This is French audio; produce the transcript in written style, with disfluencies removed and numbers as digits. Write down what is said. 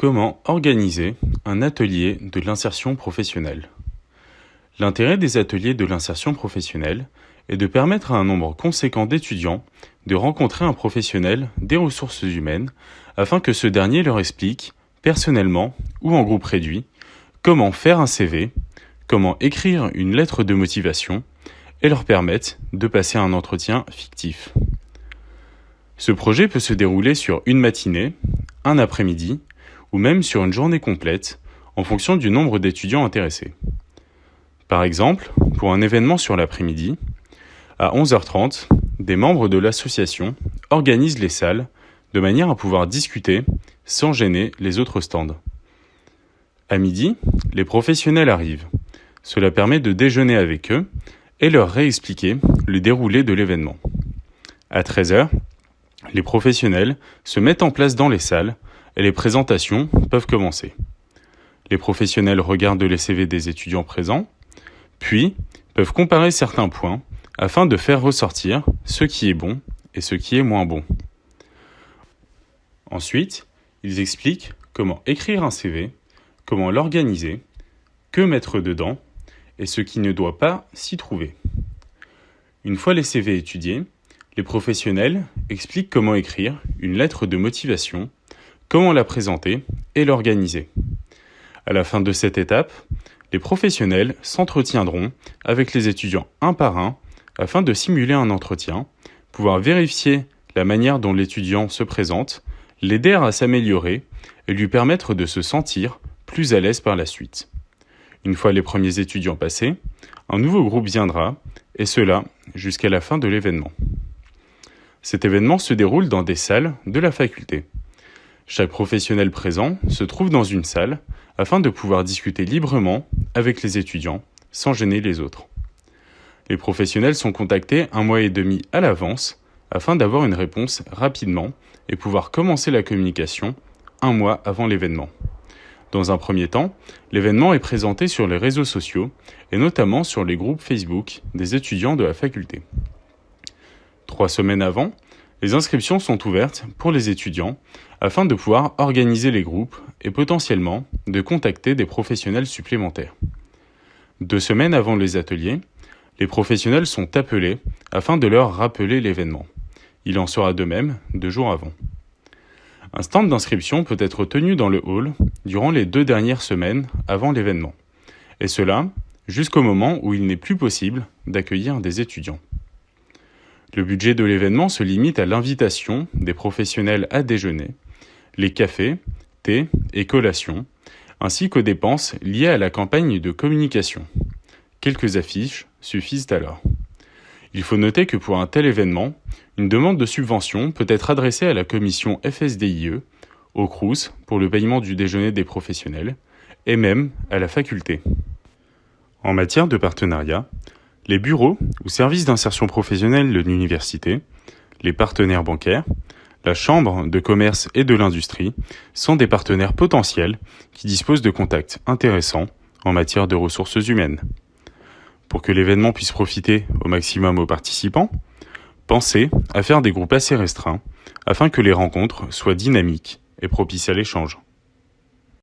Comment organiser un atelier de l'insertion professionnelle? L'intérêt des ateliers de l'insertion professionnelle est de permettre à un nombre conséquent d'étudiants de rencontrer un professionnel des ressources humaines afin que ce dernier leur explique, personnellement ou en groupe réduit, comment faire un CV, comment écrire une lettre de motivation et leur permettre de passer un entretien fictif. Ce projet peut se dérouler sur une matinée, un après-midi ou même sur une journée complète en fonction du nombre d'étudiants intéressés. Par exemple, pour un événement sur l'après-midi, à 11h30, des membres de l'association organisent les salles de manière à pouvoir discuter sans gêner les autres stands. À midi, les professionnels arrivent. Cela permet de déjeuner avec eux et leur réexpliquer le déroulé de l'événement. À 13h, les professionnels se mettent en place dans les salles et les présentations peuvent commencer. Les professionnels regardent les CV des étudiants présents, puis peuvent comparer certains points afin de faire ressortir ce qui est bon et ce qui est moins bon. Ensuite, ils expliquent comment écrire un CV, comment l'organiser, que mettre dedans et ce qui ne doit pas s'y trouver. Une fois les CV étudiés, les professionnels expliquent comment écrire une lettre de motivation, comment la présenter et l'organiser. À la fin de cette étape, les professionnels s'entretiendront avec les étudiants un par un afin de simuler un entretien, pouvoir vérifier la manière dont l'étudiant se présente, l'aider à s'améliorer et lui permettre de se sentir plus à l'aise par la suite. Une fois les premiers étudiants passés, un nouveau groupe viendra, et cela jusqu'à la fin de l'événement. Cet événement se déroule dans des salles de la faculté. Chaque professionnel présent se trouve dans une salle afin de pouvoir discuter librement avec les étudiants sans gêner les autres. Les professionnels sont contactés 1 mois et demi à l'avance afin d'avoir une réponse rapidement et pouvoir commencer la communication 1 mois avant l'événement. Dans un premier temps, l'événement est présenté sur les réseaux sociaux et notamment sur les groupes Facebook des étudiants de la faculté. 3 semaines avant, les inscriptions sont ouvertes pour les étudiants afin de pouvoir organiser les groupes et potentiellement de contacter des professionnels supplémentaires. 2 semaines avant les ateliers, les professionnels sont appelés afin de leur rappeler l'événement. Il en sera de même 2 jours avant. Un stand d'inscription peut être tenu dans le hall durant les 2 dernières semaines avant l'événement, et cela jusqu'au moment où il n'est plus possible d'accueillir des étudiants. Le budget de l'événement se limite à l'invitation des professionnels à déjeuner, les cafés, thé et collations, ainsi qu'aux dépenses liées à la campagne de communication. Quelques affiches suffisent alors. Il faut noter que pour un tel événement, une demande de subvention peut être adressée à la commission FSDIE, au Crous pour le paiement du déjeuner des professionnels, et même à la faculté. En matière de partenariat, les bureaux ou services d'insertion professionnelle de l'université, les partenaires bancaires, la chambre de commerce et de l'industrie sont des partenaires potentiels qui disposent de contacts intéressants en matière de ressources humaines. Pour que l'événement puisse profiter au maximum aux participants, pensez à faire des groupes assez restreints afin que les rencontres soient dynamiques et propices à l'échange.